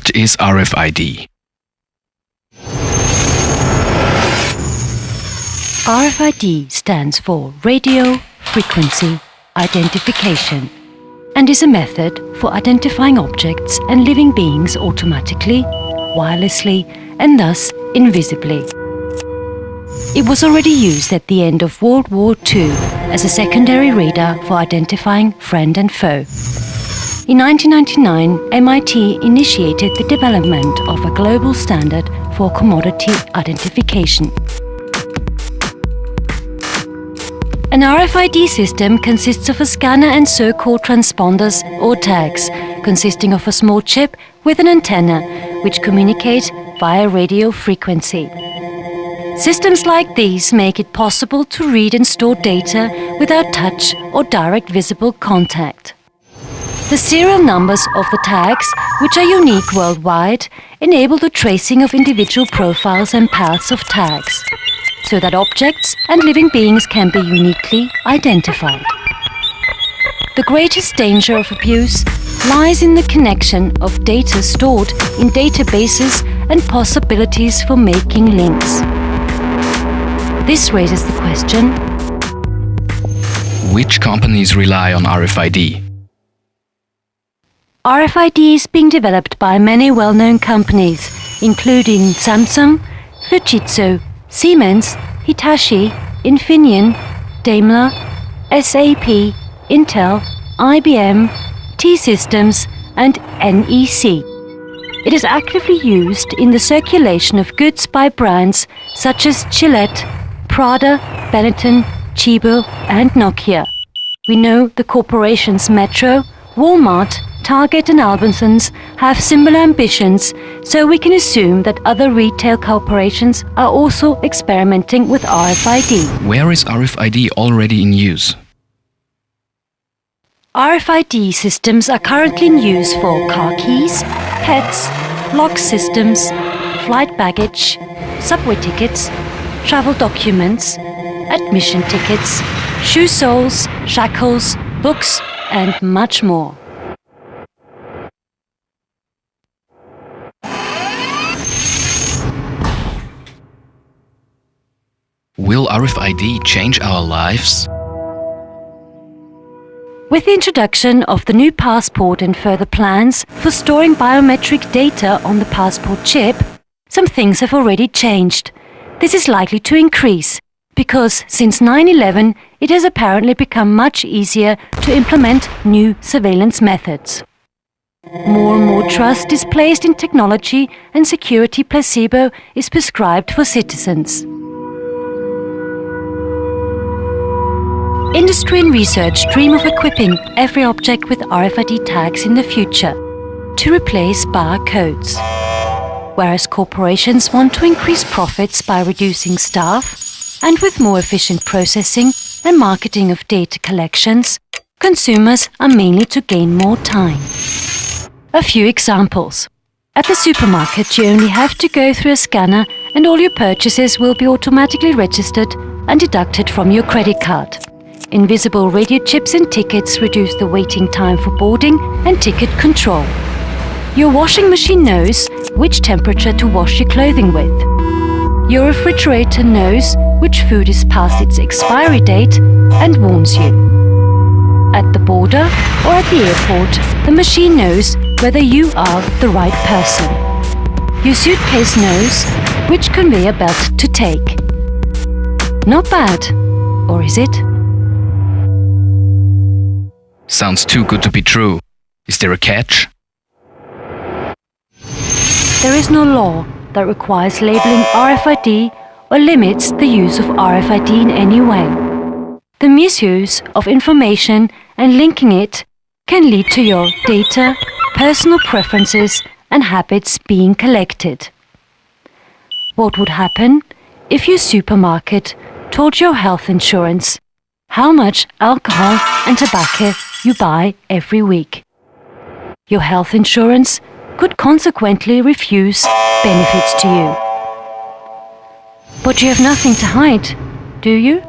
What is RFID? RFID stands for Radio Frequency Identification and is a method for identifying objects and living beings automatically, wirelessly and thus invisibly. It was already used at the end of World War II as a secondary radar for identifying friend and foe. In 1999, MIT initiated the development of a global standard for commodity identification. An RFID system consists of a scanner and so-called transponders or tags, consisting of a small chip with an antenna, which communicate via radio frequency. Systems like these make it possible to read and store data without touch or direct visible contact. The serial numbers of the tags, which are unique worldwide, enable the tracing of individual profiles and paths of tags, so that objects and living beings can be uniquely identified. The greatest danger of abuse lies in the connection of data stored in databases and possibilities for making links. This raises the question: which companies rely on RFID? RFID is being developed by many well-known companies, including Samsung, Fujitsu, Siemens, Hitachi, Infineon, Daimler, SAP, Intel, IBM, T-Systems and NEC. It is actively used in the circulation of goods by brands such as Gillette, Prada, Benetton, Chibo and Nokia. We know the corporations Metro, Walmart, Target and Albertsons have similar ambitions, so we can assume that other retail corporations are also experimenting with RFID. Where is RFID already in use? RFID systems are currently in use for car keys, pets, lock systems, flight baggage, subway tickets, travel documents, admission tickets, shoe soles, shackles, books and much more. Will RFID change our lives? With the introduction of the new passport and further plans for storing biometric data on the passport chip, some things have already changed. This is likely to increase, because since 9/11 it has apparently become much easier to implement new surveillance methods. More and more trust is placed in technology and security placebo is prescribed for citizens. Industry and research dream of equipping every object with RFID tags in the future to replace barcodes. Whereas corporations want to increase profits by reducing staff and with more efficient processing and marketing of data collections, consumers are mainly to gain more time. A few examples. At the supermarket, you only have to go through a scanner and all your purchases will be automatically registered and deducted from your credit card. Invisible radio chips and tickets reduce the waiting time for boarding and ticket control. Your washing machine knows which temperature to wash your clothing with. Your refrigerator knows which food is past its expiry date and warns you. At the border or at the airport, the machine knows whether you are the right person. Your suitcase knows which conveyor belt to take. Not bad, or is it? Sounds too good to be true. Is there a catch? There is no law that requires labeling RFID or limits the use of RFID in any way. The misuse of information and linking it can lead to your data, personal preferences and habits being collected. What would happen if your supermarket told your health insurance how much alcohol and tobacco you buy every week? Your health insurance could consequently refuse benefits to you. But you have nothing to hide, do you?